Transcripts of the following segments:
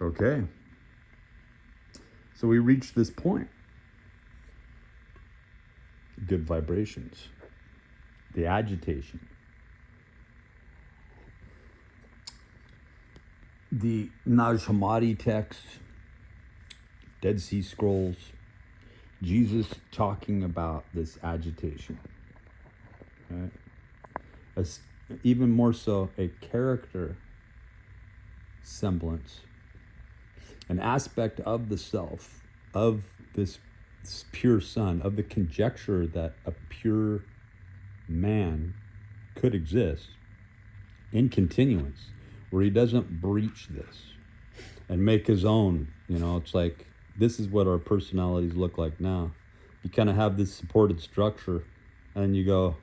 Okay. So we reached this point. Good vibrations. The agitation. The Nag Hammadi text, Dead Sea Scrolls, Jesus talking about this agitation. Right? As, even more so, a character semblance, an aspect of the self, of this pure son, of the conjecture that a pure man could exist in continuance, where he doesn't breach this and make his own. It's like, this is what our personalities look like now. You kind of have this supported structure, and you go,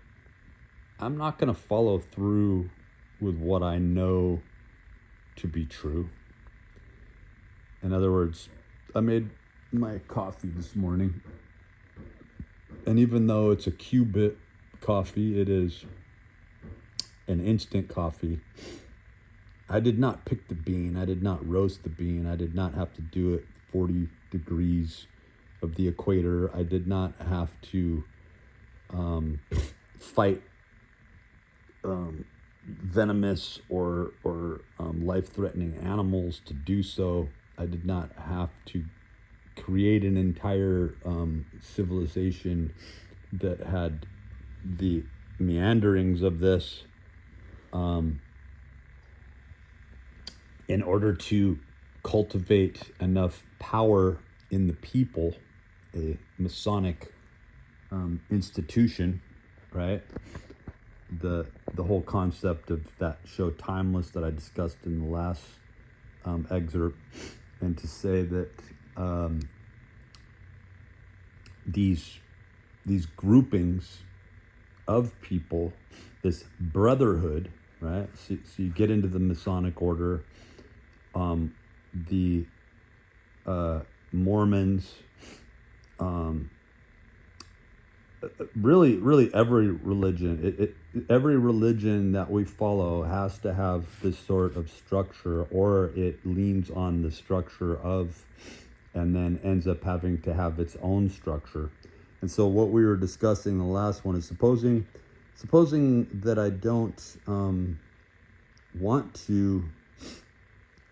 I'm not going to follow through with what I know to be true. In other words, I made my coffee this morning, and even though it's a Qubit coffee, it is an instant coffee. I did not pick the bean. I did not roast the bean. I did not have to do it 40 degrees of the equator. I did not have to fight venomous or life-threatening animals to do so. I did not have to create an entire civilization that had the meanderings of this in order to cultivate enough power in the people, a Masonic institution, right? The whole concept of that show Timeless that I discussed in the last excerpt, and to say that these groupings of people, this brotherhood, right? So you get into the Masonic order, the Mormons, really every religion, every religion that we follow has to have this sort of structure, or it leans on the structure of, and then ends up having to have its own structure. And so what we were discussing the last one is supposing that I don't want to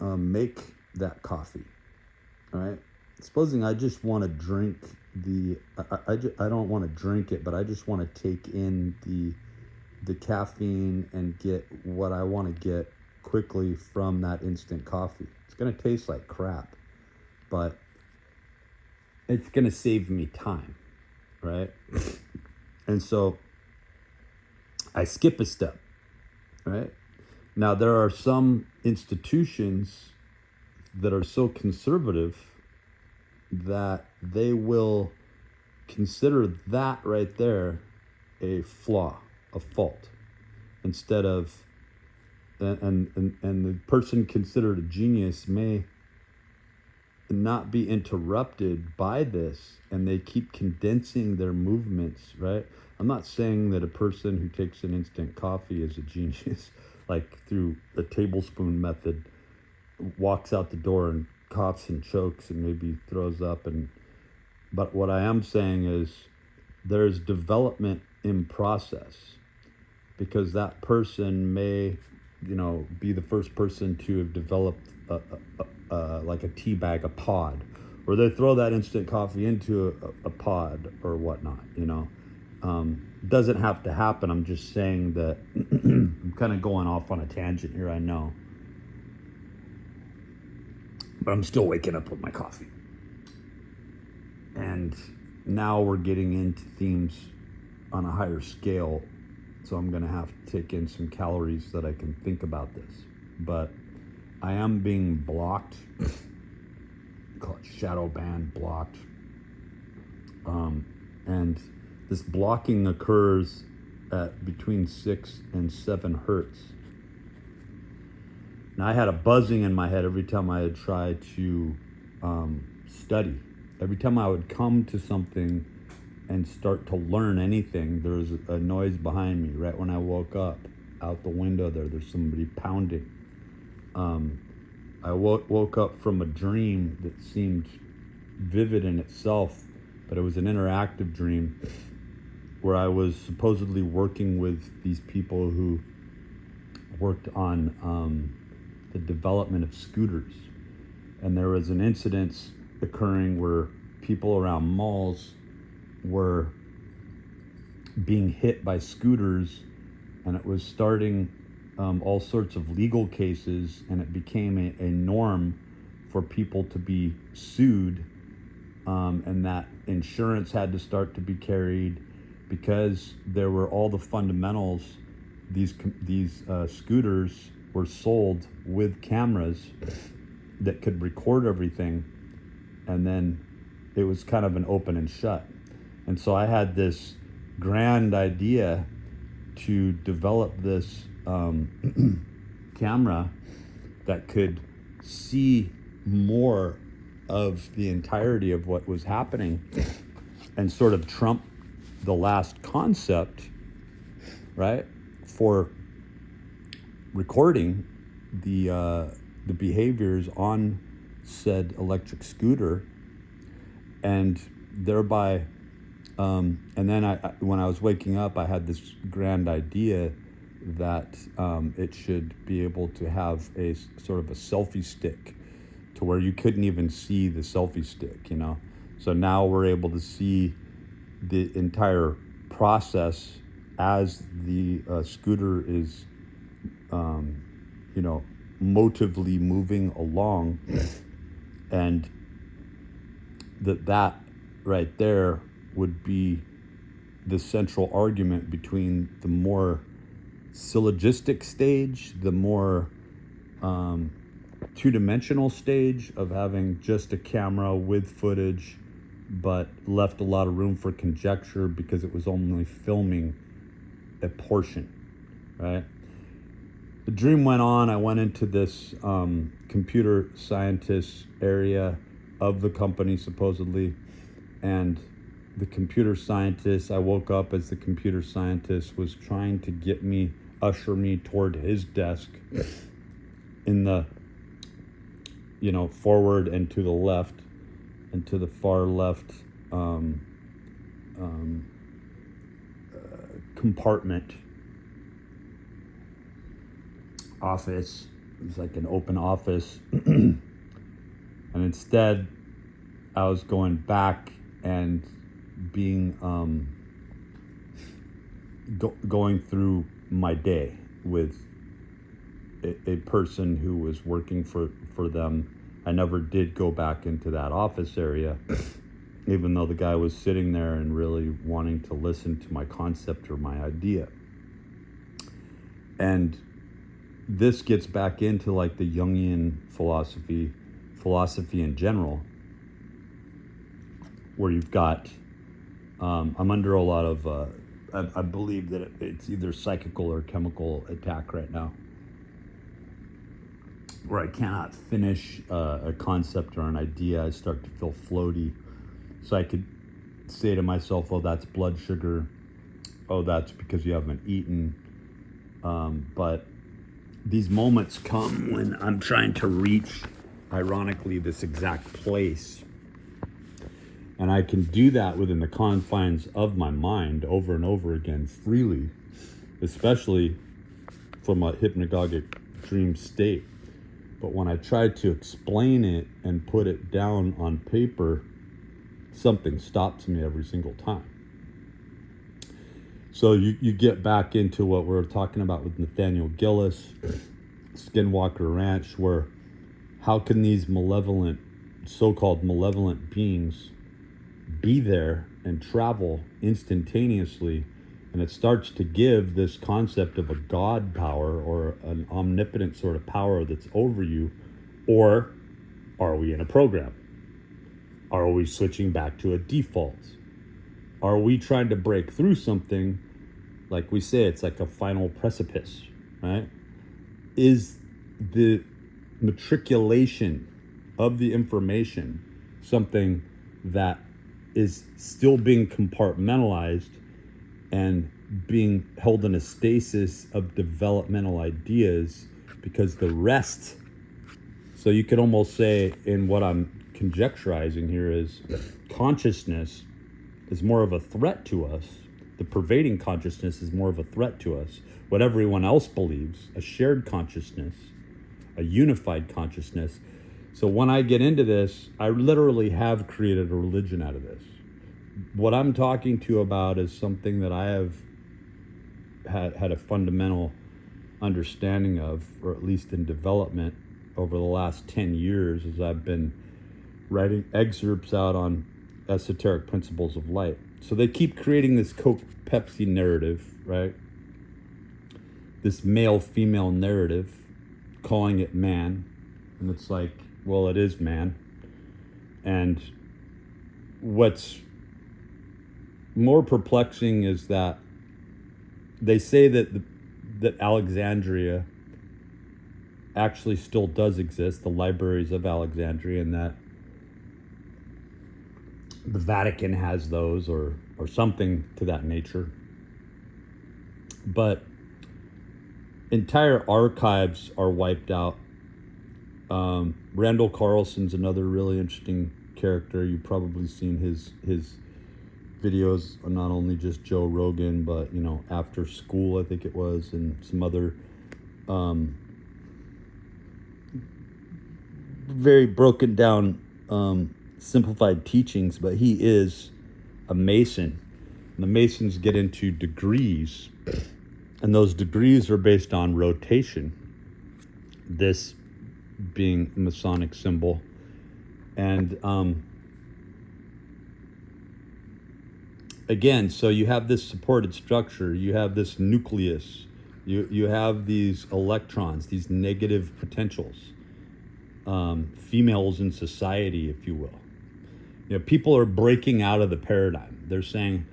make that coffee, right? Supposing I just want to drink I don't want to drink it, but I just want to take in the caffeine and get what I want to get quickly from that instant coffee. It's going to taste like crap, but it's going to save me time, right? And so I skip a step, right? Now, there are some institutions that are so conservative that they will consider that right there a flaw, a fault, instead of, and the person considered a genius may not be interrupted by this, and they keep condensing their movements, right? I'm not saying that a person who takes an instant coffee is a genius, like through the tablespoon method, walks out the door and coughs and chokes and maybe throws up. But what I am saying is there's development in process, because that person may, be the first person to have developed like a tea bag, a pod, or they throw that instant coffee into a pod or whatnot. Doesn't have to happen. I'm just saying that I'm kind of going off on a tangent here, I know. But I'm still waking up with my coffee. And now we're getting into themes on a higher scale. So I'm going to have to take in some calories that I can think about this. But I am being blocked. Call it shadow ban, blocked. And this blocking occurs at between 6 and 7 hertz. Now, I had a buzzing in my head every time I had tried to study. Every time I would come to something and start to learn anything, there was a noise behind me. Right when I woke up, out the window there's somebody pounding. I woke up from a dream that seemed vivid in itself, but it was an interactive dream where I was supposedly working with these people who worked on the development of scooters. And there was an incident occurring where people around malls were being hit by scooters, and it was starting all sorts of legal cases, and it became a norm for people to be sued, and that insurance had to start to be carried because there were all the fundamentals. These scooters were sold with cameras that could record everything, and then it was kind of an open and shut. And so I had this grand idea to develop this camera that could see more of the entirety of what was happening and sort of trump the last concept, right, for recording the behaviors on said electric scooter, and thereby and then when I was waking up, I had this grand idea that it should be able to have a sort of a selfie stick to where you couldn't even see the selfie stick, you know. So now we're able to see the entire process as the scooter is, you know, motively moving along, and that right there would be the central argument between the more syllogistic stage, the more two-dimensional stage of having just a camera with footage, but left a lot of room for conjecture because it was only filming a portion, right? The dream went on. I went into this computer scientist area of the company, supposedly, and the computer scientist, I woke up as the computer scientist was trying to usher me toward his desk in the, you know, forward and to the left, and to the far left compartment office. It was like an open office. And instead, I was going back and being going through my day with a person who was working for them. I never did go back into that office area, even though the guy was sitting there and really wanting to listen to my concept or my idea. And this gets back into like the Jungian philosophy in general, where you've got I'm under a lot of I believe that it's either psychical or chemical attack right now, where I cannot finish a concept or an idea. I start to feel floaty. So I could say to myself, oh, that's blood sugar. Oh, that's because you haven't eaten. But these moments come when I'm trying to reach, ironically, this exact place. And I can do that within the confines of my mind over and over again freely, especially from a hypnagogic dream state. But when I try to explain it and put it down on paper, something stops me every single time. So you get back into what we're talking about with Nathaniel Gillis, Skinwalker Ranch, where how can these malevolent, so-called malevolent beings be there and travel instantaneously, and it starts to give this concept of a God power or an omnipotent sort of power that's over you. Or are we in a program? Are we switching back to a default? Are we trying to break through something? Like we say, it's like a final precipice, right? Is the matriculation of the information something that is still being compartmentalized and being held in a stasis of developmental ideas because the rest So you could almost say, in what I'm conjecturizing here, is consciousness is more of a threat to us. The pervading consciousness is more of a threat to us. What everyone else believes, a shared consciousness, a unified consciousness. So when I get into this, I literally have created a religion out of this. What I'm talking to you about is something that I have had a fundamental understanding of, or at least in development over the last 10 years, as I've been writing excerpts out on esoteric principles of light. So they keep creating this Coke Pepsi narrative, right? This male-female narrative, calling it man. And it's like, well, it is man. And what's more perplexing is that they say that that Alexandria actually still does exist, the libraries of Alexandria, and that the Vatican has those, or something to that nature. But entire archives are wiped out. Randall Carlson's another really interesting character. You've probably seen his videos on not only just Joe Rogan, but After School, I think it was, and some other very broken down simplified teachings. But he is a Mason, and the Masons get into degrees, and those degrees are based on rotation, this being a Masonic symbol. And again, so you have this supported structure, you have this nucleus, you have these electrons, these negative potentials, females in society, if you will. People are breaking out of the paradigm. They're saying,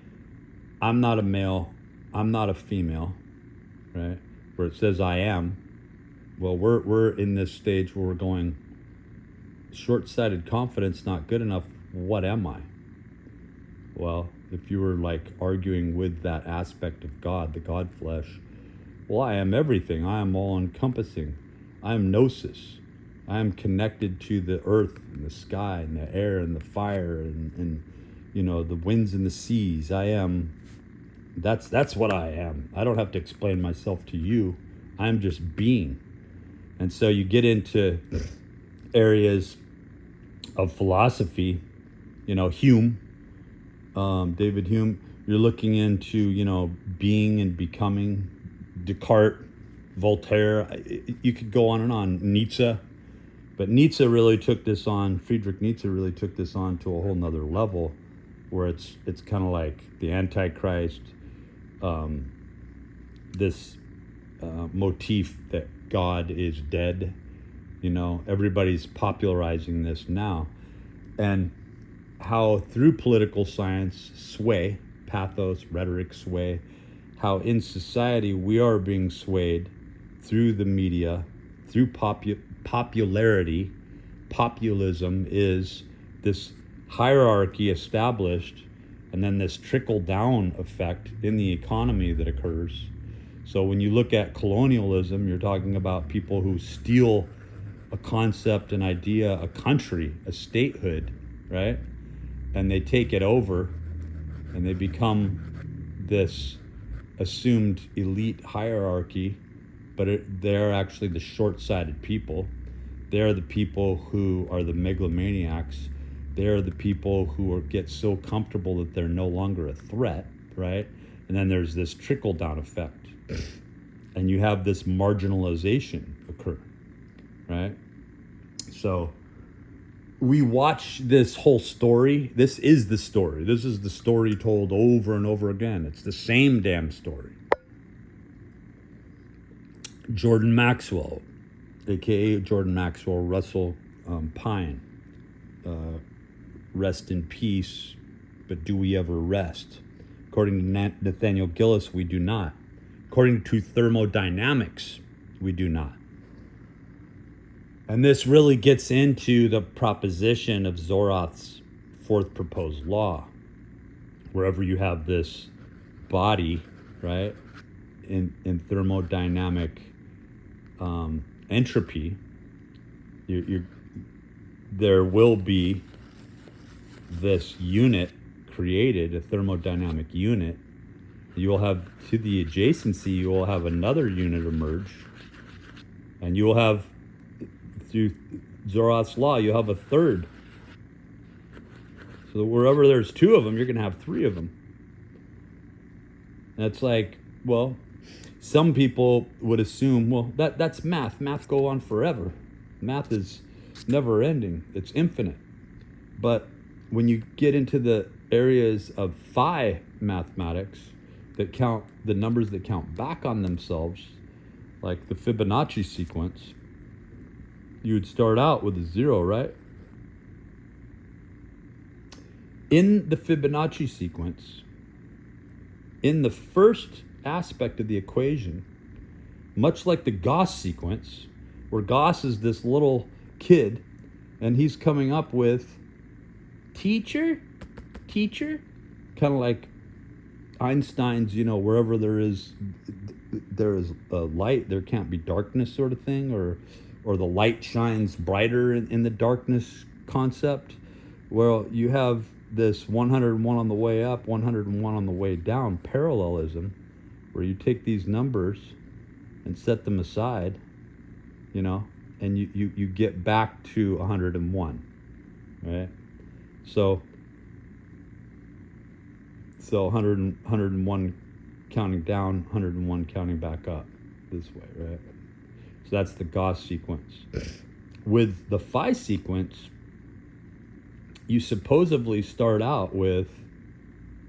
I'm not a male, I'm not a female, right? Where it says I am. Well, we're in this stage where we're going, short-sighted confidence not good enough. What am I? Well, if you were like arguing with that aspect of God, the God flesh, well, I am everything. I am all encompassing. I am gnosis. I am connected to the earth and the sky and the air and the fire and the winds and the seas. I am, that's what I am. I don't have to explain myself to you. I'm just being. And so you get into areas of philosophy, Hume, David Hume. You're looking into, being and becoming, Descartes, Voltaire. You could go on and on. Nietzsche. But Nietzsche really took this on, Friedrich Nietzsche really took this on to a whole nother level, where it's kind of like the Antichrist, this motif that God is dead. Everybody's popularizing this now. And how through political science sway, pathos, rhetoric sway, how in society we are being swayed through the media, through popularity. Populism is this hierarchy established, and then this trickle-down effect in the economy that occurs. So when you look at colonialism, you're talking about people who steal a concept, an idea, a country, a statehood, right? And they take it over, and they become this assumed elite hierarchy, but they're actually the short-sighted people. They're the people who are the megalomaniacs. They're the people who get so comfortable that they're no longer a threat, right? And then there's this trickle-down effect. And you have this marginalization occur, right? So we watch this whole story. This is the story. This is the story told over and over again. It's the same damn story. Jordan Maxwell, aka Jordan Maxwell, Russell Pine, rest in peace, but do we ever rest? According to Nathaniel Gillis, we do not. According to thermodynamics, we do not. And this really gets into the proposition of Zoroastri's fourth proposed law. Wherever you have this body, right, in thermodynamic entropy, there will be this unit created, a thermodynamic unit. You will have, to the adjacency, you will have another unit emerge, and you will have, through Zoroastrian's law, you have a third. So wherever there's two of them, you're going to have three of them. And it's like, well, some people would assume, well, that's math. Math go on forever. Math is never ending. It's infinite. But when you get into the areas of phi mathematics that count the numbers that count back on themselves, like the Fibonacci sequence, you would start out with a 0, right? In the Fibonacci sequence, in the first aspect of the equation, much like the Gauss sequence, where Gauss is this little kid and he's coming up with teacher, kind of like Einstein's, wherever there is a light, there can't be darkness sort of thing, or the light shines brighter in the darkness concept. Well, you have this 101 on the way up, 101 on the way down parallelism, where you take these numbers and set them aside, and you get back to 101, right? So 101 counting down, 101 counting back up this way, right? So that's the Gauss sequence. With the phi sequence, you supposedly start out with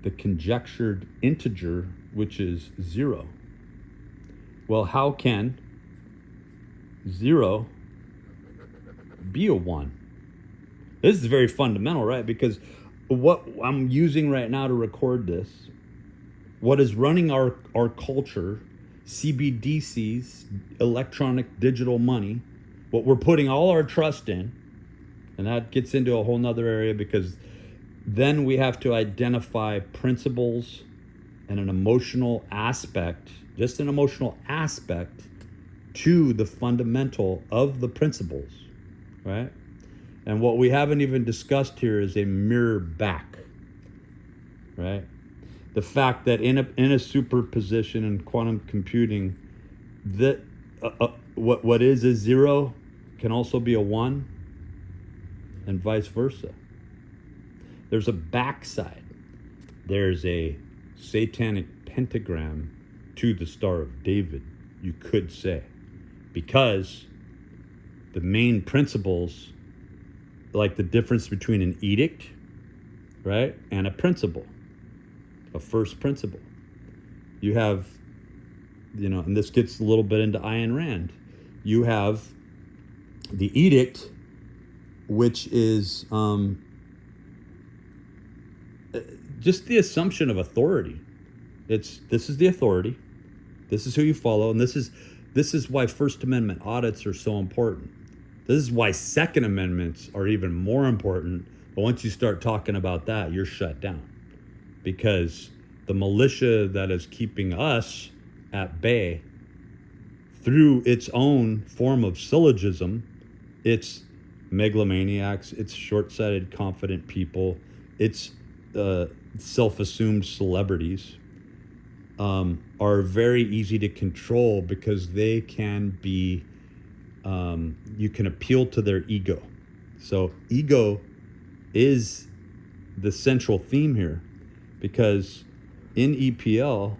the conjectured integer, which is 0. Well, how can 0 be a 1? This is very fundamental, right? Because what I'm using right now to record this, what is running our culture, CBDCs, electronic digital money, what we're putting all our trust in, and that gets into a whole nother area, because then we have to identify principles and an emotional aspect, just an emotional aspect to the fundamental of the principles, right? And what we haven't even discussed here is a mirror back, right? The fact that in a superposition in quantum computing, that what is a 0 can also be a 1, and vice versa. There's a backside. There's a satanic pentagram to the Star of David, you could say, because the main principles, like the difference between an edict, right, and a principle, a first principle. You have, and this gets a little bit into Ayn Rand. You have the edict, which is just the assumption of authority. This is the authority. This is who you follow, and this is why First Amendment audits are so important. This is why Second Amendments are even more important. But once you start talking about that, you're shut down, because the militia that is keeping us at bay through its own form of syllogism, it's megalomaniacs, it's short-sighted, confident people, it's self-assumed celebrities, are very easy to control, because they can be, you can appeal to their ego. So ego is the central theme here, because in EPL,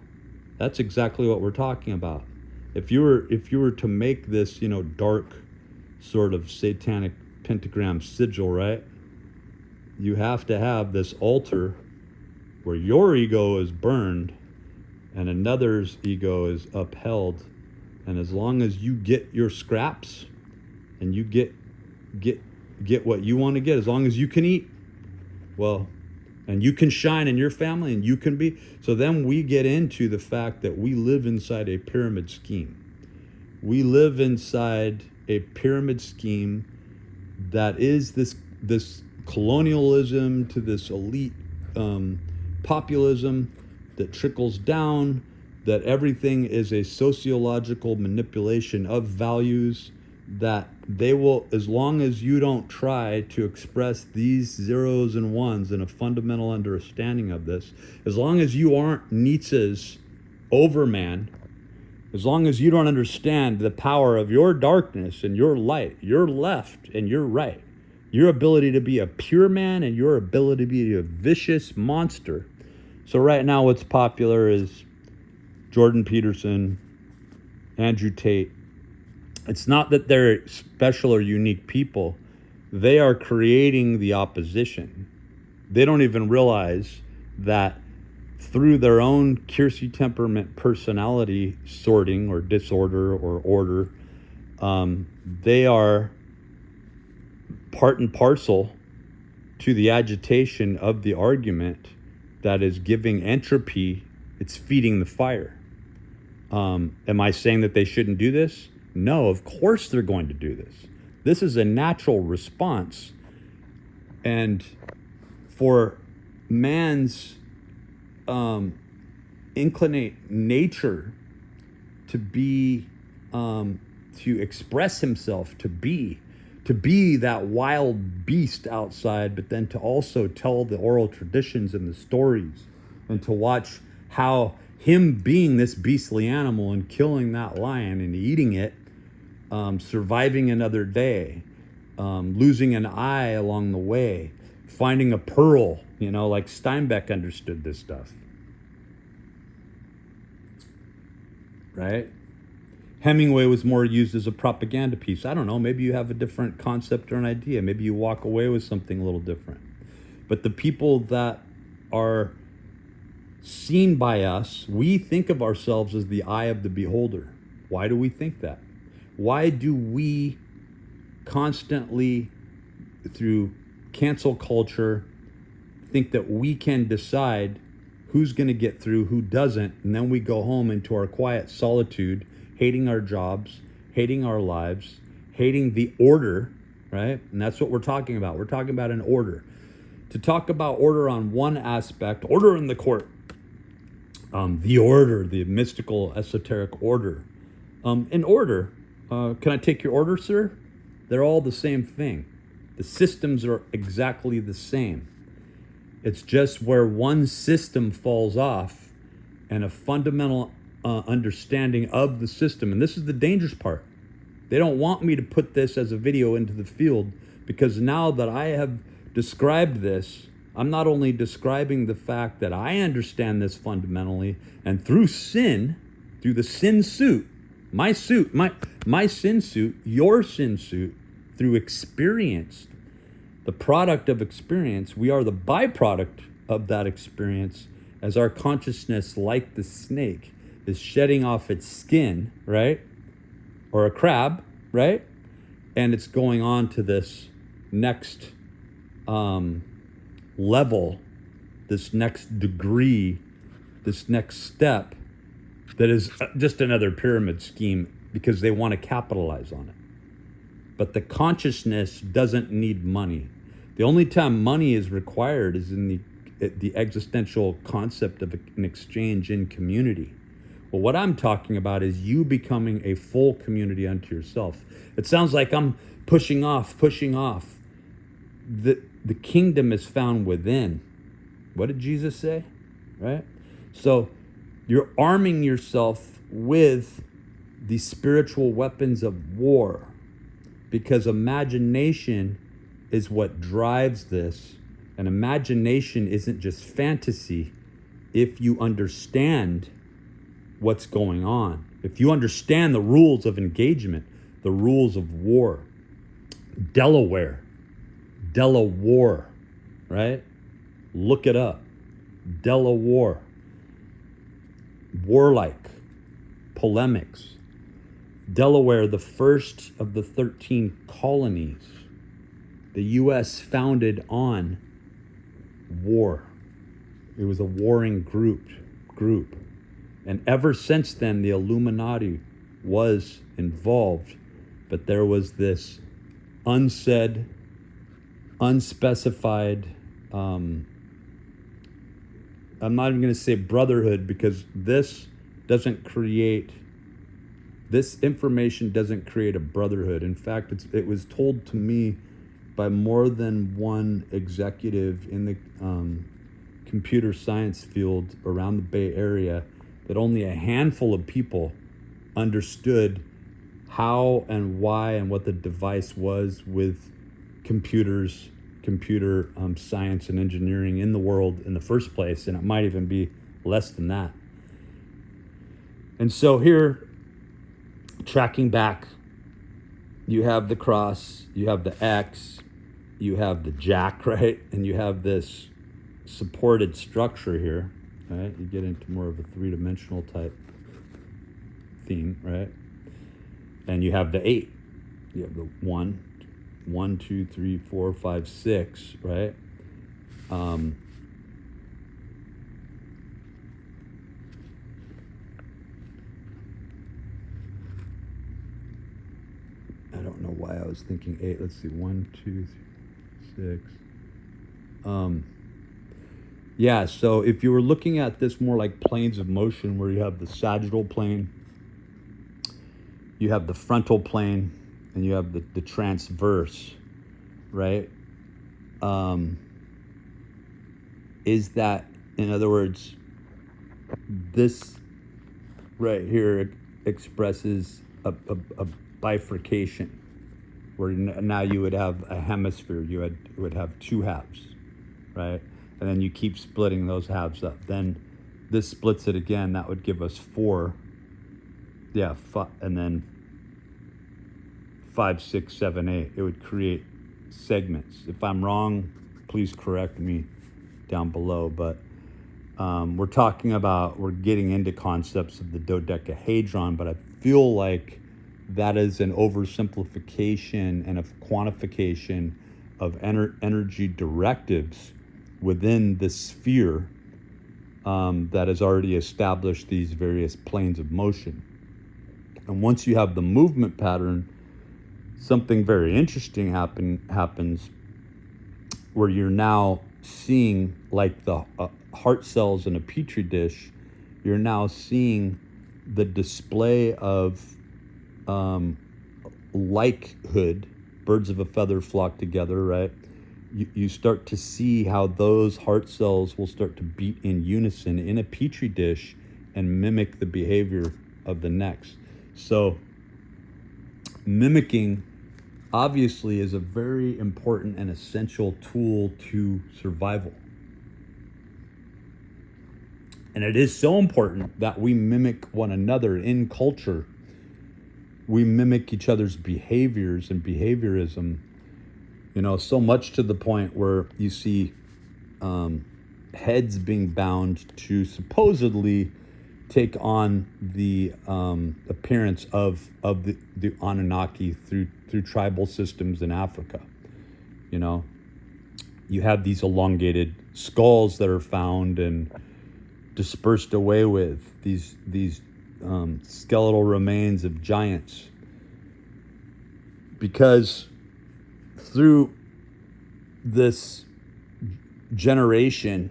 that's exactly what we're talking about. If you were to make this, dark sort of satanic pentagram sigil, right? You have to have this altar where your ego is burned and another's ego is upheld. And as long as you get your scraps and you get what you want to get, as long as you can eat, well, and you can shine in your family, and you can be. So then we get into the fact that we live inside a pyramid scheme. We live inside a pyramid scheme that is this colonialism to this elite populism that trickles down, that everything is a sociological manipulation of values that they will, as long as you don't try to express these zeros and ones in a fundamental understanding of this, as long as you aren't Nietzsche's overman, as long as you don't understand the power of your darkness and your light, your left and your right, your ability to be a pure man and your ability to be a vicious monster. So right now what's popular is Jordan Peterson, Andrew Tate. It's not that they're special or unique people. They are creating the opposition. They don't even realize that through their own Kiersey temperament personality sorting or disorder or order, they are part and parcel to the agitation of the argument that is giving entropy. It's feeding the fire. Am I saying that they shouldn't do this? No, of course they're going to do this. This is a natural response. And for man's inclinate nature to be, to express himself, to be that wild beast outside, but then to also tell the oral traditions and the stories, and to watch how him being this beastly animal and killing that lion and eating it, surviving another day, losing an eye along the way, finding a pearl, like Steinbeck understood this stuff, right? Hemingway was more used as a propaganda piece. I don't know, maybe you have a different concept or an idea. Maybe you walk away with something a little different. But the people that are seen by us, we think of ourselves as the eye of the beholder. Why do we think that? Why do we constantly, through cancel culture, think that we can decide who's going to get through, who doesn't, and then we go home into our quiet solitude, hating our jobs, hating our lives, hating the order, right? And that's what we're talking about. We're talking about an order. To talk about order on one aspect, order in the court, the order, the mystical, esoteric order. In order, can I take your order, sir? They're all the same thing. The systems are exactly the same. It's just where one system falls off and a fundamental understanding of the system. And this is the dangerous part. They don't want me to put this as a video into the field, because now that I have described this, I'm not only describing the fact that I understand this fundamentally, and through sin, through the sin suit, my sin suit, your sin suit, through experience, the product of experience, we are the byproduct of that experience, as our consciousness, like the snake, is shedding off its skin, right? Or a crab, right? And it's going on to this next level, this next degree, this next step, that is just another pyramid scheme, because they want to capitalize on it. But the consciousness doesn't need money. The only time money is required is in the existential concept of an exchange in community. Well, what I'm talking about is you becoming a full community unto yourself. It sounds like I'm pushing off. The kingdom is found within. What did Jesus say? Right? So you're arming yourself with the spiritual weapons of war, because imagination is what drives this. And imagination isn't just fantasy if you understand what's going on. If you understand the rules of engagement, the rules of war. Delaware, right? Look it up. Delaware. Warlike. Polemics. Delaware, the first of the 13 colonies. The U.S. founded on war. It was a warring group. And ever since then, the Illuminati was involved. But there was this unsaid, unspecified, I'm not even going to say brotherhood, because this doesn't create This information doesn't create a brotherhood. In fact, it was told to me by more than one executive in the computer science field around the Bay Area that only a handful of people understood how and why and what the device was with computer science and engineering in the world in the first place, and it might even be less than that. And so here, tracking back, you have the cross, you have the X, you have the jack, right? And you have this supported structure here, right? You get into more of a three-dimensional type theme, right? And you have the 8. You have the 1, 2, 3, 4, 5, 6, right? I don't know why I was thinking 8. Let's see, 1, 2, 3, 6. Yeah, so if you were looking at this more like planes of motion, where you have the sagittal plane, you have the frontal plane, and you have the transverse, right? Is that, in other words, this right here expresses a bifurcation, where now you would have a hemisphere, you would have 2 halves, right? And then you keep splitting those halves up. Then this splits it again. That would give us 4. Yeah, and then 5, 6, 7, 8. It would create segments. If I'm wrong, please correct me down below. But we're getting into concepts of the dodecahedron, but I feel like that is an oversimplification and a quantification of energy directives within the sphere that has already established these various planes of motion. And once you have the movement pattern, something very interesting happens where you're now seeing, like the heart cells in a petri dish, you're now seeing the display of likehood. Birds of a feather flock together, right? You start to see how those heart cells will start to beat in unison in a petri dish and mimic the behavior of the next. So mimicking obviously is a very important and essential tool to survival. And it is so important that we mimic one another in culture. We mimic each other's behaviors and behaviorism, so much to the point where you see heads being bound to supposedly take on the appearance of the Anunnaki through tribal systems in Africa. You have these elongated skulls that are found and dispersed away with these skeletal remains of giants, because through this generation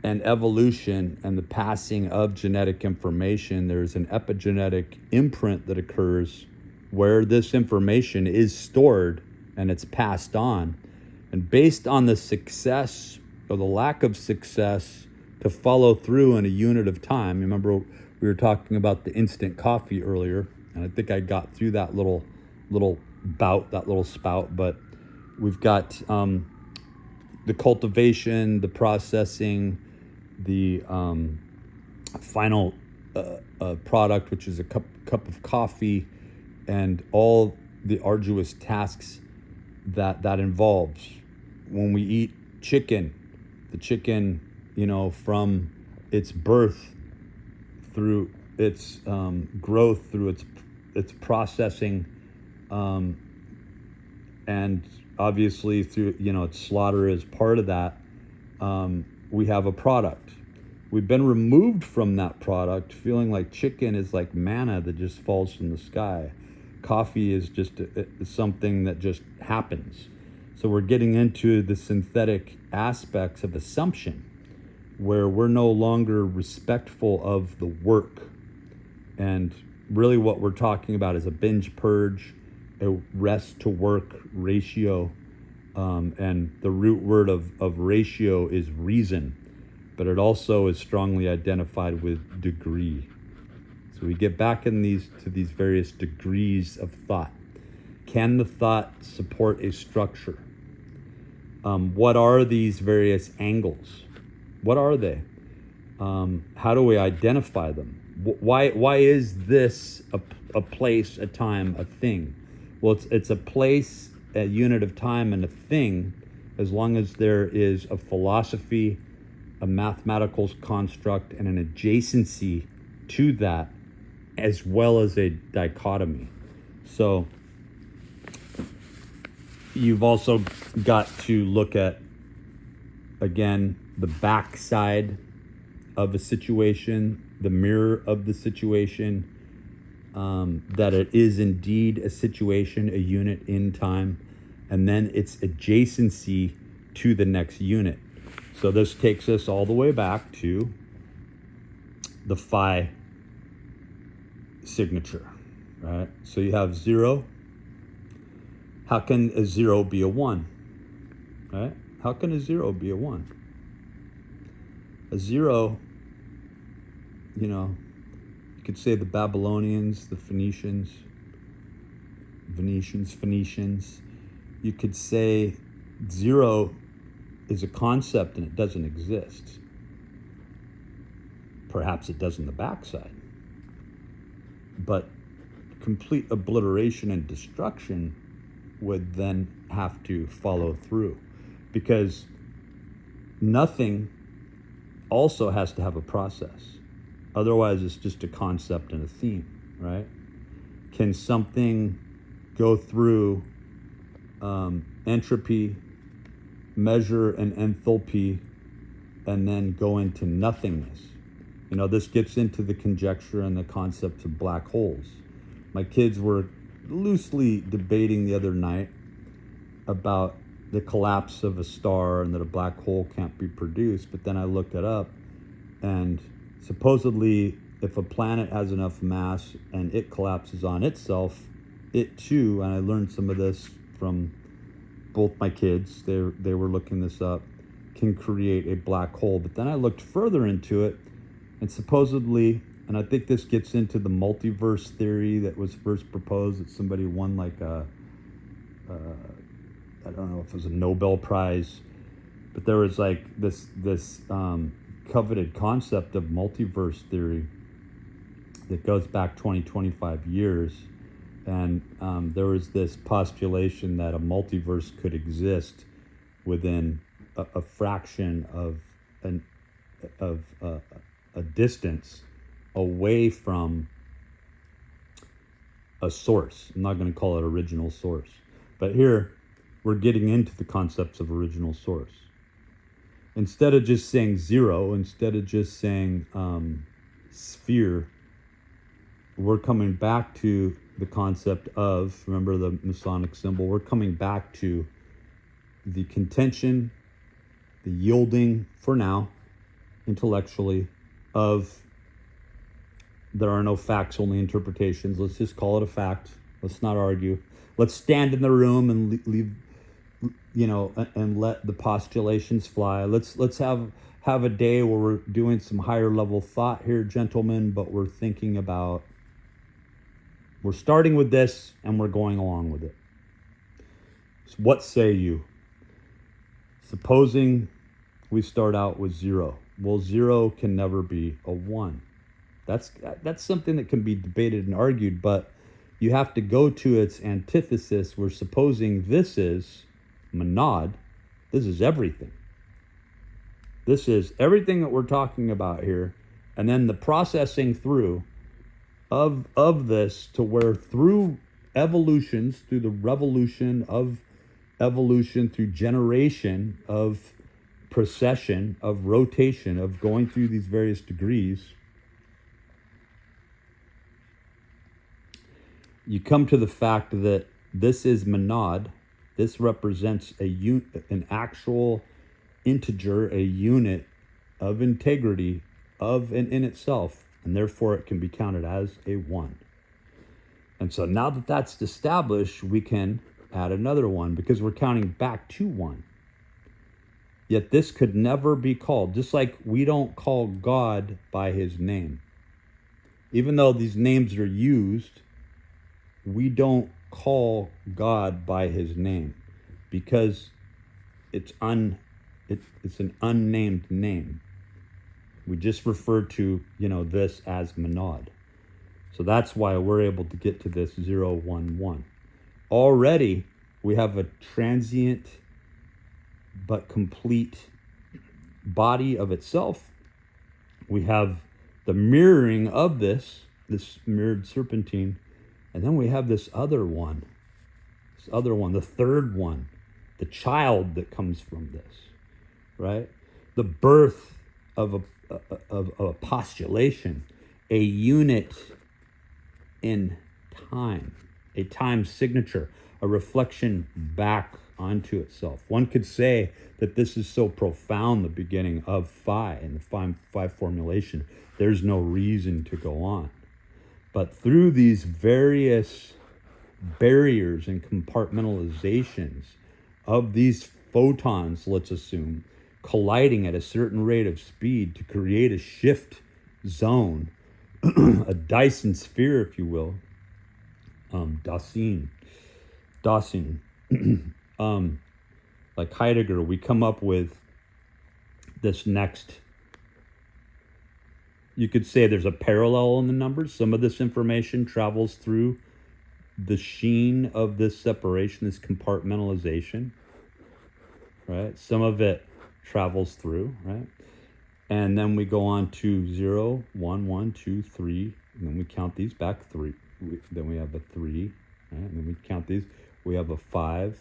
and evolution and the passing of genetic information, there's an epigenetic imprint that occurs where this information is stored and it's passed on. And based on the success or the lack of success to follow through in a unit of time, remember we were talking about the instant coffee earlier, and I think I got through that little bout, that little spout, but we've got the cultivation, the processing, the final product, which is a cup of coffee, and all the arduous tasks that involves. When we eat chicken, the chicken, from its birth through its growth, through its processing, and obviously through its slaughter as part of that, we have a product. We've been removed from that product, feeling like chicken is like manna that just falls from the sky. Coffee is just something that just happens. So we're getting into the synthetic aspects of assumption, where we're no longer respectful of the work and really what we're talking about is a binge purge, a rest to work ratio. And the root word of ratio is reason, but it also is strongly identified with degree. So we get back in these various degrees of thought. Can the thought support a structure? What are these various angles? What are they? How do we identify them? Why is this a place, a time, a thing? Well, it's a place, a unit of time, and a thing, as long as there is a philosophy, a mathematical construct, and an adjacency to that, as well as a dichotomy. So you've also got to look at, again, the backside of a situation, the mirror of the situation, that it is indeed a situation, a unit in time, and then its adjacency to the next unit. So this takes us all the way back to the phi signature, right? So you have 0. How can a 0 be a 1, right? How can a 0 be a 1? A 0, you could say the Babylonians, the Phoenicians. You could say 0 is a concept and it doesn't exist. Perhaps it does in the backside. But complete obliteration and destruction would then have to follow through, because nothing also has to have a process. Otherwise, it's just a concept and a theme, right? Can something go through entropy, measure an enthalpy, and then go into nothingness? This gets into the conjecture and the concept of black holes. My kids were loosely debating the other night about the collapse of a star and that a black hole can't be produced. But then I looked it up, and supposedly if a planet has enough mass and it collapses on itself, it too, and I learned some of this from both my kids, they were looking this up, can create a black hole. But then I looked further into it, and supposedly, and I think this gets into the multiverse theory that was first proposed, that somebody won like I don't know if it was a Nobel Prize, but there was like this coveted concept of multiverse theory that goes back 25 years. And there was this postulation that a multiverse could exist within a fraction of a distance away from a source. I'm not going to call it original source, but here we're getting into the concepts of original source. Instead of just saying 0, instead of just saying sphere, we're coming back to the concept of, remember the Masonic symbol, we're coming back to the contention, the yielding, for now, intellectually, of there are no facts, only interpretations. Let's just call it a fact. Let's not argue. Let's stand in the room and leave, and let the postulations fly. Let's have a day where we're doing some higher level thought here, gentlemen, but we're thinking about, we're starting with this and we're going along with it. So what say you? Supposing we start out with 0. Well, 0 can never be a 1. That's something that can be debated and argued, but you have to go to its antithesis. We're supposing this is monad. This is everything. This is everything that we're talking about here. And then the processing through of this to where through evolutions, through the revolution of evolution, through generation of precession, of rotation, of going through these various degrees, you come to the fact that this is monad. This represents an actual integer, a unit of integrity of and in itself, and therefore it can be counted as a 1. And so now that that's established, we can add another one because we're counting back to 1. Yet this could never be called, just like we don't call God by his name. Even though these names are used, we don't call God by his name because it's an unnamed name. We just refer to, this as Monad. So that's why we're able to get to this 0, 1, 1. Already, we have a transient but complete body of itself. We have the mirroring of this mirrored serpentine, and then we have this other one, the third one, the child that comes from this, right? The birth of a postulation, a unit in time, a time signature, a reflection back onto itself. One could say that this is so profound, the beginning of phi and the phi formulation, there's no reason to go on. But through these various barriers and compartmentalizations of these photons, let's assume, colliding at a certain rate of speed to create a shift zone, a Dyson sphere, if you will, Dasein, like Heidegger, we come up with this next, you could say there's a parallel in the numbers. Some of this information travels through the sheen of this separation, this compartmentalization, right? Some of it travels through, right? And then we go on to 0, 1, 1, 2, 3, and then we count these back 3. Then we have a 3, right? And then we count these, we have a 5,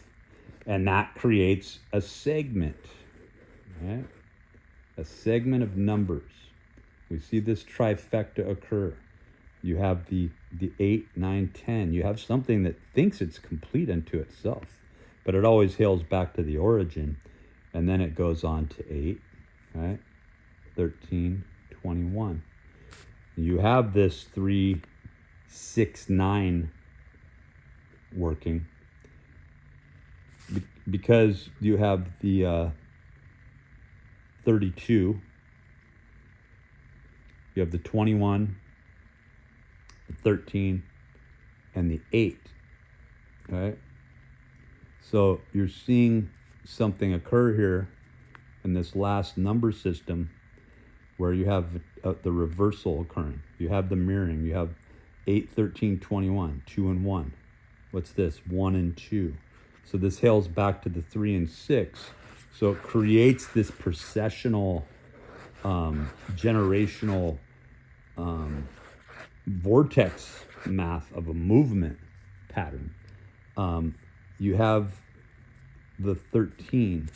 and that creates a segment, right? A segment of numbers. We see this trifecta occur. You have the 8, 9, 10. You have something that thinks it's complete unto itself, but it always hails back to the origin, and then it goes on to 8, right? 13, 21. You have this 3, 6, 9 working because you have the 32, you have the 21, the 13, and the 8, right? So you're seeing something occur here in this last number system where you have the reversal occurring. You have the mirroring. You have 8, 13, 21, 2 and 1. What's this? 1 and 2. So this hails back to the 3 and 6. So it creates this processional, generational vortex math of a movement pattern. You have the 13.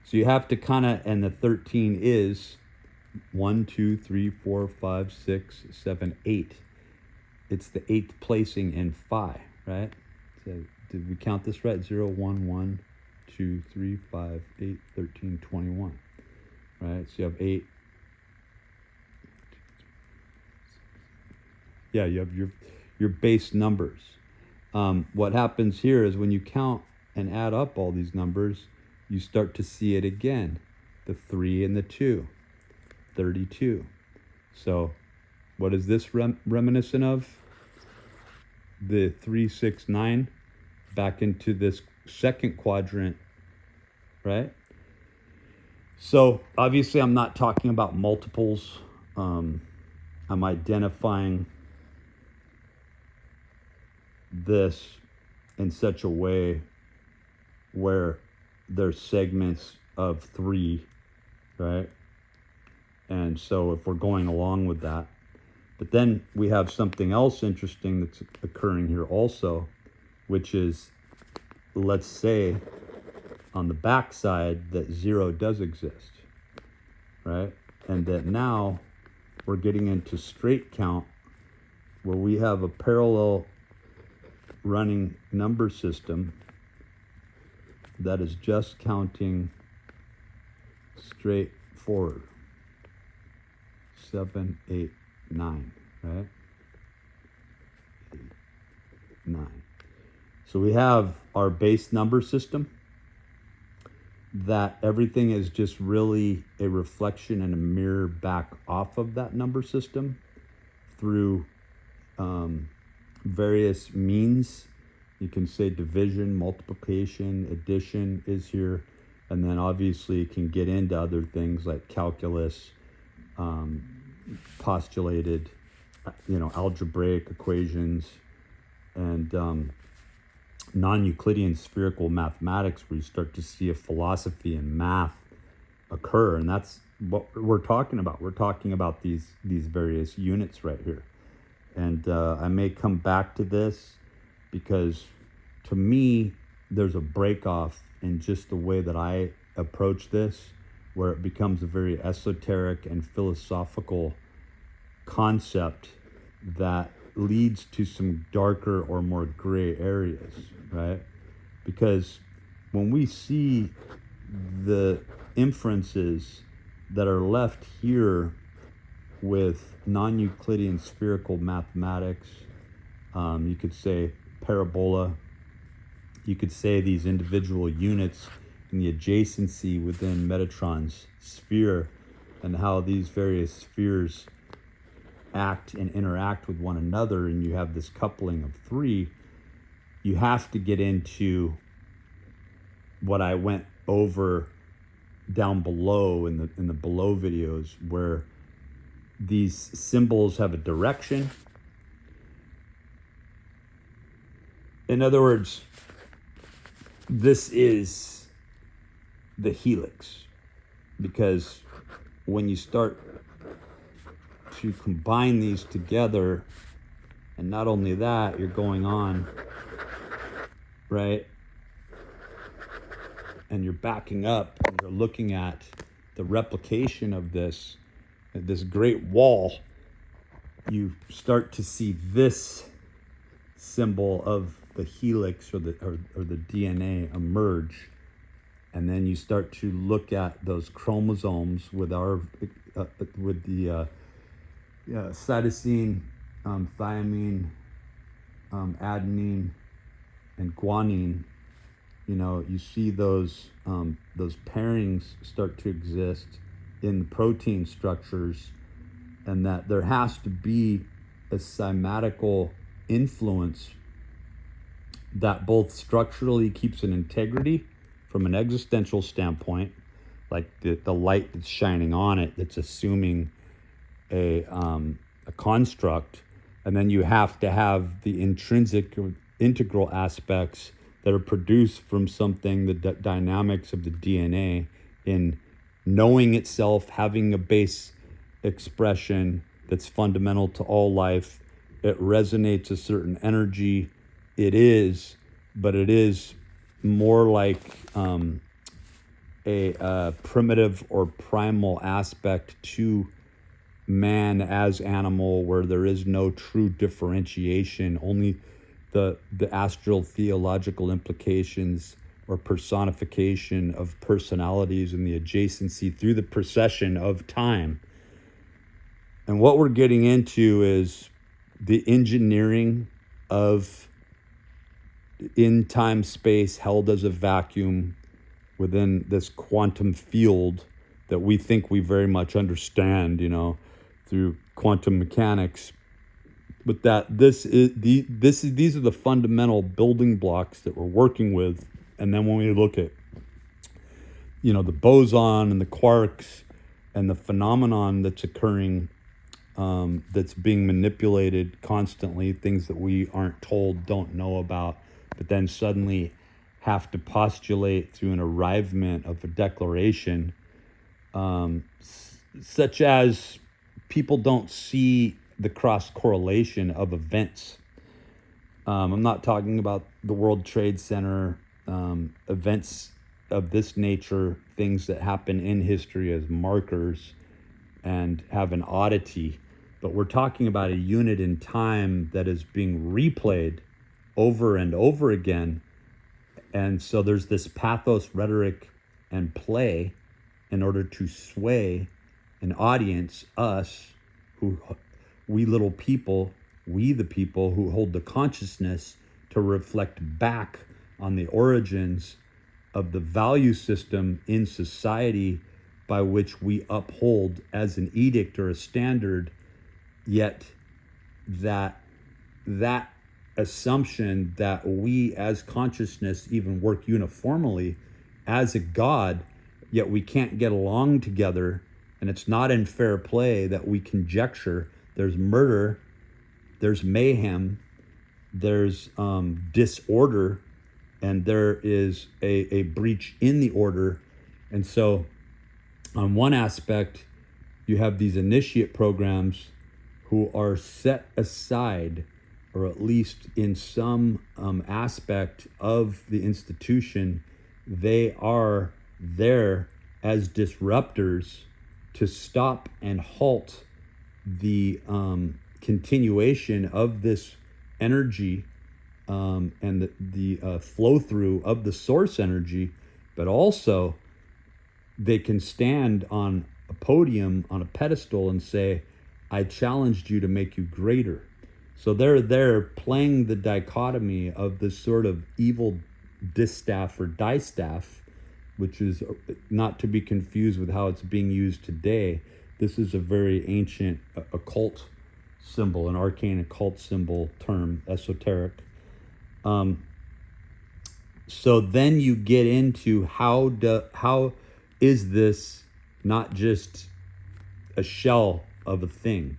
So you have to kind of, and the 13 is 1, 2, 3, 4, 5, 6, 7, 8. It's the 8th placing in phi, right? So did we count this right? 0, 1, 1, 2, 3, 5, 8, 13, 21. Right? So you have 8. Yeah, you have your base numbers. What happens here is when you count and add up all these numbers, you start to see it again. The 3 and the 2. 32. So what is this reminiscent of? The 3, 6, 9 back into this second quadrant, right? So obviously I'm not talking about multiples. I'm identifying this in such a way where there's segments of 3, right? And so if we're going along with that, but then we have something else interesting that's occurring here also, which is, let's say on the back side that 0 does exist, right? And that now we're getting into straight count where we have a parallel running number system that is just counting straight forward. 7, 8, 9, right? 8, 9. So we have our base number system, that everything is just really a reflection and a mirror back off of that number system through various means. You can say division, multiplication, addition is here, and then obviously it can get into other things like calculus, postulated, algebraic equations, and non-Euclidean spherical mathematics, where you start to see a philosophy and math occur. And that's what we're talking about. We're talking about these various units right here. And I may come back to this because, to me, there's a break off in just the way that I approach this, where it becomes a very esoteric and philosophical concept that leads to some darker or more gray areas, right? Because when we see the inferences that are left here with non-Euclidean spherical mathematics, you could say parabola, you could say these individual units in the adjacency within Metatron's sphere, and how these various spheres act and interact with one another, and you have this coupling of 3, you have to get into what I went over down below in the below videos, where these symbols have a direction. In other words, this is the helix, because when you start to combine these together, and not only that, you're going on, right, and you're backing up and you're looking at the replication of this great wall, you start to see this symbol of the helix or the DNA emerge. And then you start to look at those chromosomes with the cytosine, thymine, adenine, and guanine. You see those pairings start to exist in the protein structures, and that there has to be a cymatical influence that both structurally keeps an integrity from an existential standpoint, like the light that's shining on it, that's assuming a construct, and then you have to have the intrinsic or integral aspects that are produced from something, the dynamics of the DNA in knowing itself, having a base expression that's fundamental to all life. It resonates a certain energy. It is more like a primitive or primal aspect to man as animal, where there is no true differentiation, only the astral theological implications or personification of personalities in the adjacency through the procession of time. And what we're getting into is the engineering of in time space held as a vacuum within this quantum field that we think we very much understand, through quantum mechanics. But that these are the fundamental building blocks that we're working with. And then when we look at the boson and the quarks and the phenomenon that's occurring, that's being manipulated constantly, things that we aren't told, don't know about, but then suddenly have to postulate through an arrivement of a declaration, such as people don't see the cross correlation of events. I'm not talking about the World Trade Center, events of this nature, things that happen in history as markers and have an oddity, but we're talking about a unit in time that is being replayed over and over again. And so there's this pathos, rhetoric, and play in order to sway an audience, us, we the people who hold the consciousness to reflect back on the origins of the value system in society by which we uphold as an edict or a standard, yet that assumption that we as consciousness even work uniformly as a God, yet we can't get along together, and it's not in fair play that we conjecture. There's murder, there's mayhem, there's disorder, and there is a breach in the order. And so on one aspect, you have these initiate programs who are set aside, or at least in some aspect of the institution, they are there as disruptors to stop and halt the continuation of this energy and the flow through of the source energy, but also they can stand on a podium, on a pedestal, and say, I challenged you to make you greater. So they're there playing the dichotomy of this sort of evil distaff or distaff, which is not to be confused with how it's being used today. This is a very ancient occult symbol, an arcane occult symbol term, esoteric. So then you get into how is this not just a shell of a thing,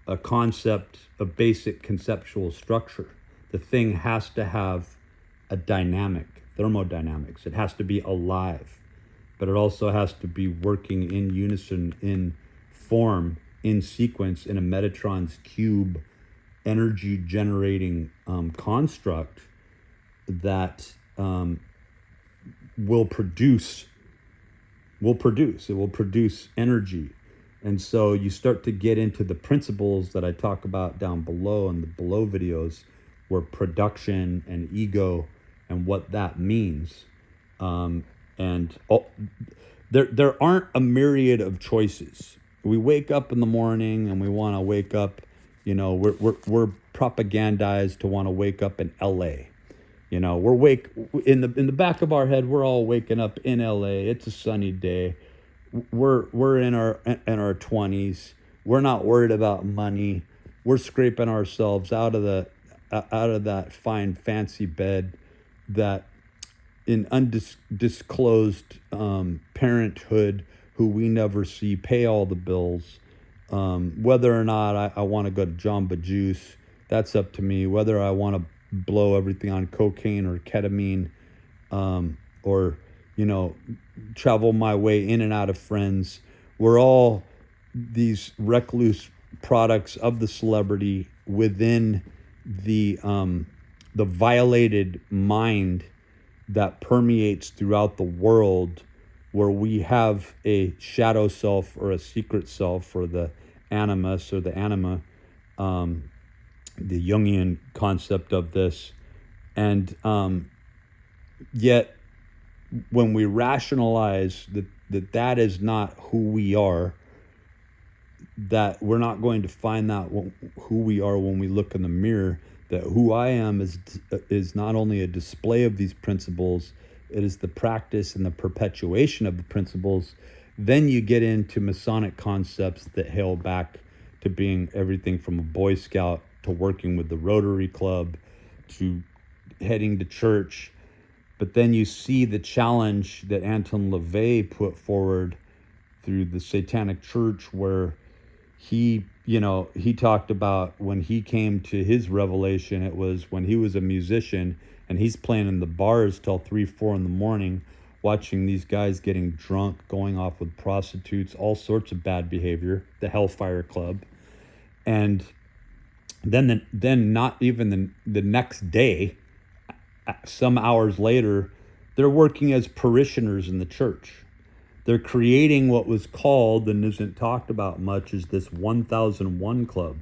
a concept, a basic conceptual structure. The thing has to have a dynamic, thermodynamics. It has to be alive, but it also has to be working in unison, in form, in sequence, in a Metatron's cube energy generating construct that will produce. It will produce energy. And so you start to get into the principles that I talk about down below in the below videos, where production and ego and what that means. There aren't a myriad of choices. We wake up in the morning and we want to wake up, we're propagandized to want to wake up in LA. We're in the back of our head, we're all waking up in LA. It's a sunny day. We're in our 20s. We're not worried about money. We're scraping ourselves out of that fine fancy bed that in undisclosed parenthood who we never see pay all the bills. Whether or not I want to go to Jamba Juice, that's up to me. Whether I want to blow everything on cocaine or ketamine, or travel my way in and out of friends. We're all these recluse products of the celebrity within the violated mind that permeates throughout the world, where we have a shadow self or a secret self, or the animus or the anima, the Jungian concept of this. And yet when we rationalize that is not who we are, that we're not going to find that who we are when we look in the mirror, that who I am is not only a display of these principles, it is the practice and the perpetuation of the principles. Then you get into Masonic concepts that hail back to being everything from a Boy Scout to working with the Rotary Club to heading to church. But then you see the challenge that Anton LaVey put forward through the Satanic Church, where he talked about when he came to his revelation, it was when he was a musician and he's playing in the bars till 3-4 in the morning, watching these guys getting drunk, going off with prostitutes, all sorts of bad behavior, the Hellfire Club. And then not even the next day, some hours later, they're working as parishioners in the church. They're creating what was called, and isn't talked about much, is this 1001 Club.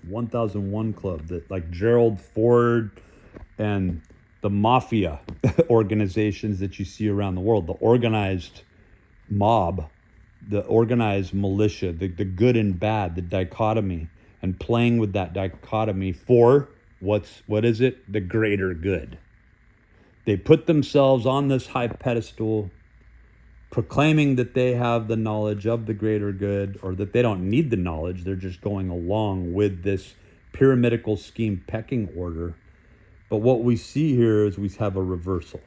1001 Club, that like Gerald Ford and the mafia organizations that you see around the world, the organized mob, the organized militia, the good and bad, the dichotomy, and playing with that dichotomy for What is it? The greater good. They put themselves on this high pedestal, proclaiming that they have the knowledge of the greater good, or that they don't need the knowledge. They're just going along with this pyramidical scheme pecking order. But what we see here is we have a reversal.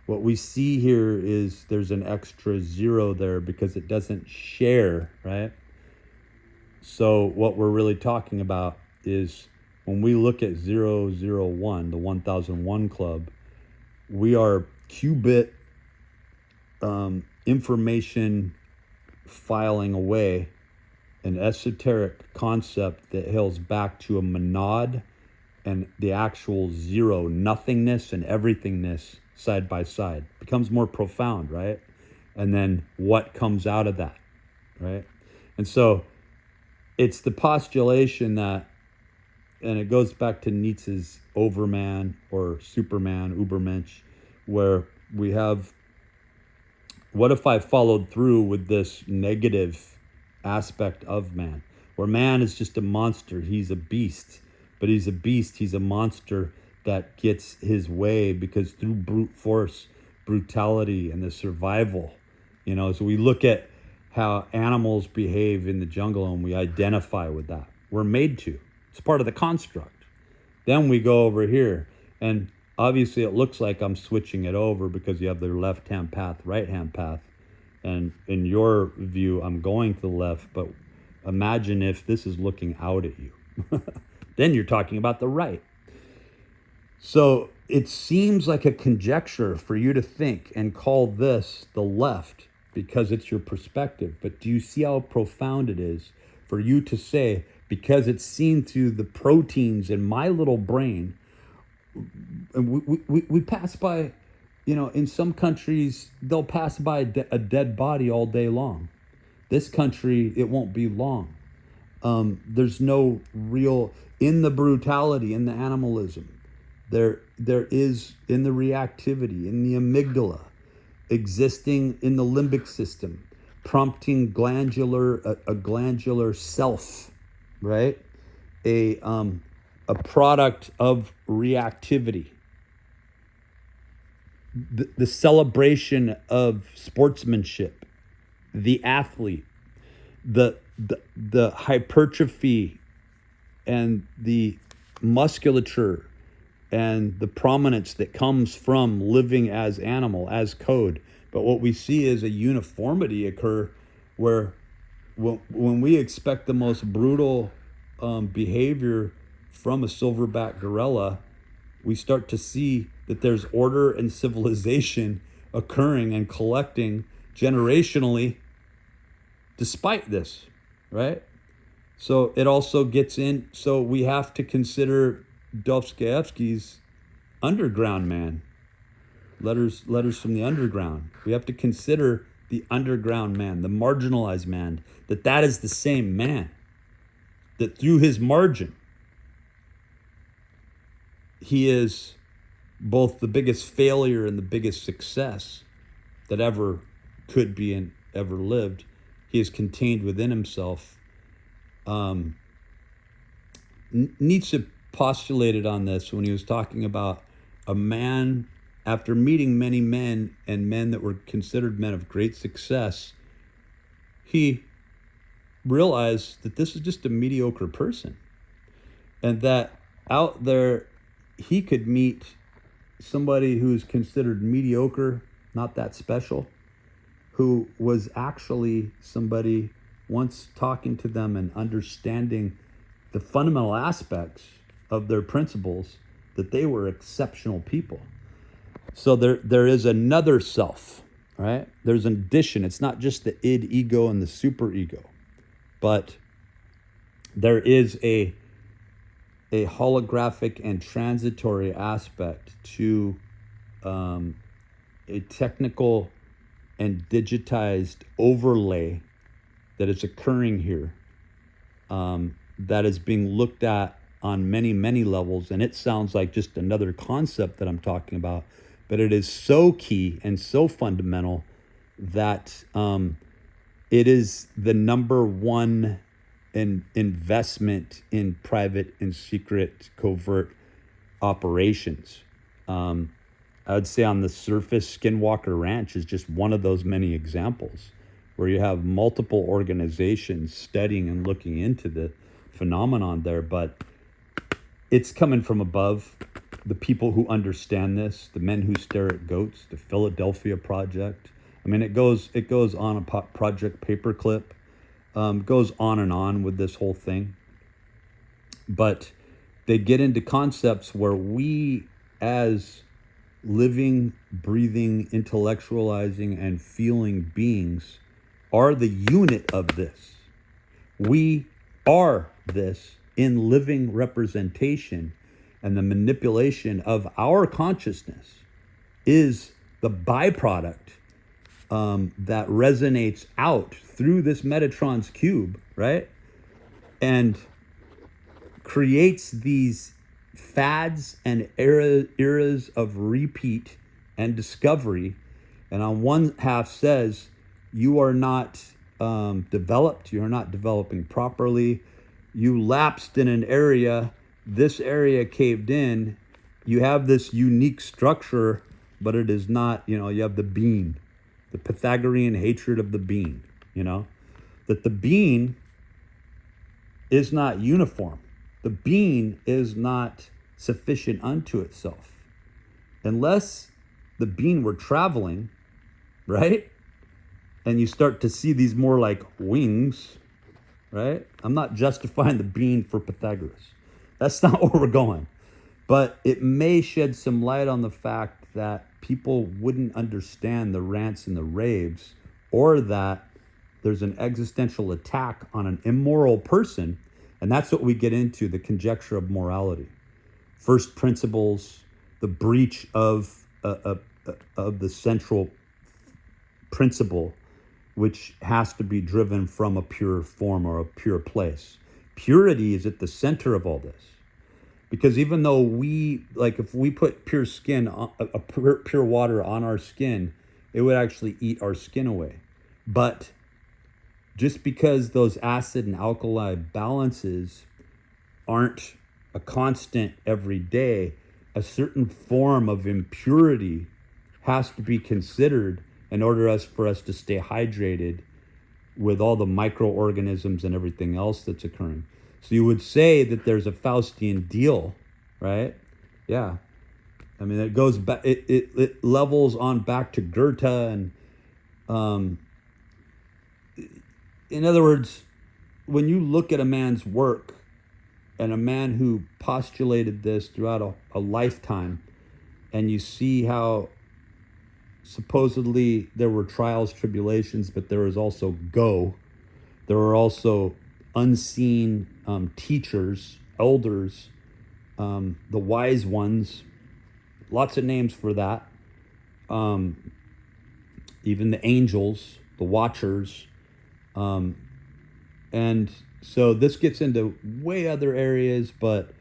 What we see here is there's an extra zero there because it doesn't share, right? So what we're really talking about is when we look at 001, the 1001 club, we are qubit information filing away an esoteric concept that hails back to a monad and the actual zero, nothingness and everythingness side by side. Becomes more profound, right? And then what comes out of that, right? And so it's the postulation that, and it goes back to Nietzsche's Overman or Superman, Übermensch, where we have, what if I followed through with this negative aspect of man, where man is just a monster, he's a beast, but he's a beast, he's a monster that gets his way because through brute force, brutality, and the survival, so we look at how animals behave in the jungle and we identify with that. We're made to. It's part of the construct. Then we go over here, and obviously it looks like I'm switching it over because you have the left-hand path, right-hand path, and in your view, I'm going to the left, but imagine if this is looking out at you. Then you're talking about the right. So it seems like a conjecture for you to think and call this the left because it's your perspective. But do you see how profound it is for you to say, because it's seen through the proteins in my little brain, we pass by, in some countries, they'll pass by a dead body all day long. This country, it won't be long. There's no real, in the brutality, in the animalism, there is in the reactivity, in the amygdala, existing in the limbic system, prompting a glandular self, right? A product of reactivity. The celebration of sportsmanship, the athlete, the hypertrophy and the musculature and the prominence that comes from living as animal, as code. But what we see is a uniformity occur where when we expect the most brutal behavior from a silverback gorilla, we start to see that there's order and civilization occurring and collecting generationally despite this, right? So it also gets in, so we have to consider Dostoevsky's Underground Man, letters from the underground. We have to consider the underground man, the marginalized man, that is the same man, that through his margin, he is both the biggest failure and the biggest success that ever could be and ever lived. He is contained within himself. Nietzsche postulated on this when he was talking about a man, after meeting many men and men that were considered men of great success, he realized that this is just a mediocre person, and that out there he could meet somebody who's considered mediocre, not that special, who was actually somebody, once talking to them and understanding the fundamental aspects of their principles, that they were exceptional people. So there is another self, right? There's an addition. It's not just the id, ego, and the superego, but there is a holographic and transitory aspect to a technical and digitized overlay that is occurring here, that is being looked at on many, many levels. And it sounds like just another concept that I'm talking about, but it is so key and so fundamental that it is the number one an investment in private and secret covert operations. I would say on the surface, Skinwalker Ranch is just one of those many examples where you have multiple organizations studying and looking into the phenomenon there, but it's coming from above. The people who understand this, the men who stare at goats, the Philadelphia Project. I mean, it goes on. A Project Paperclip goes on and on with this whole thing. But they get into concepts where we, as living, breathing, intellectualizing, and feeling beings, are the unit of this. We are this in living representation, and the manipulation of our consciousness is the byproduct that resonates out through this Metatron's cube, right? And creates these fads and eras of repeat and discovery. And on one half says, you are not developed, you're not developing properly, you lapsed in an area, this area caved in, you have this unique structure, but it is not, you have the being, the Pythagorean hatred of the being, that the being is not uniform. The being is not sufficient unto itself. Unless the being were traveling, right? And you start to see these more like wings, right? I'm not justifying the being for Pythagoras. That's not where we're going. But it may shed some light on the fact that people wouldn't understand the rants and the raves, or that there's an existential attack on an immoral person. And that's what we get into, the conjecture of morality. First principles, the breach of the central principle, which has to be driven from a pure form or a pure place. Purity is at the center of all this. Because even though if we put pure skin, pure water on our skin, it would actually eat our skin away. But just because those acid and alkali balances aren't a constant every day, a certain form of impurity has to be considered in order for us to stay hydrated with all the microorganisms and everything else that's occurring. So you would say that there's a Faustian deal, right? Yeah. I mean, it goes back, it levels on back to Goethe, and in other words, when you look at a man's work, and a man who postulated this throughout a lifetime, and you see how supposedly there were trials, tribulations, but there was also there were also unseen teachers, elders, the wise ones, lots of names for that. Even the angels, the watchers. And so this gets into way other areas, but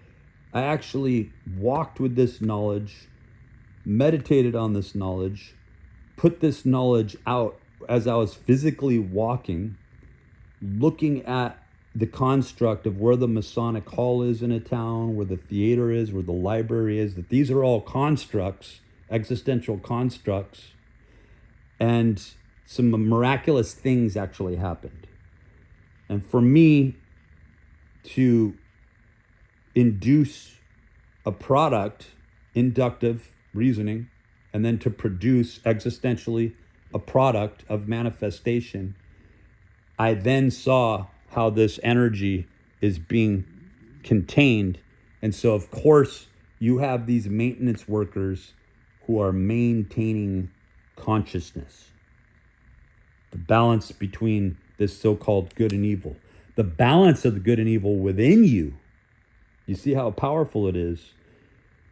I actually walked with this knowledge, meditated on this knowledge, put this knowledge out as I was physically walking, looking at the construct of where the Masonic Hall is in a town, where the theater is, where the library is, that these are all constructs, existential constructs, and some miraculous things actually happened. And for me to induce a product, inductive reasoning, and then to produce existentially a product of manifestation, I then saw how this energy is being contained. And so, of course, you have these maintenance workers who are maintaining consciousness, the balance between this so-called good and evil, the balance of the good and evil within you. You see how powerful it is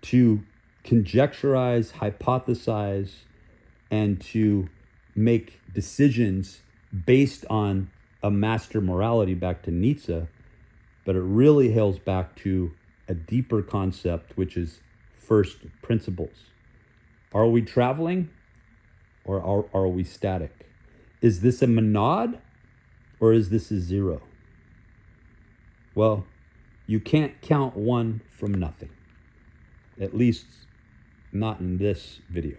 to conjecturize, hypothesize, and to make decisions based on a master morality, back to Nietzsche, but it really hails back to a deeper concept, which is first principles. Are we traveling, or are we static? Is this a monad, or is this a zero? Well, you can't count one from nothing. At least not in this video.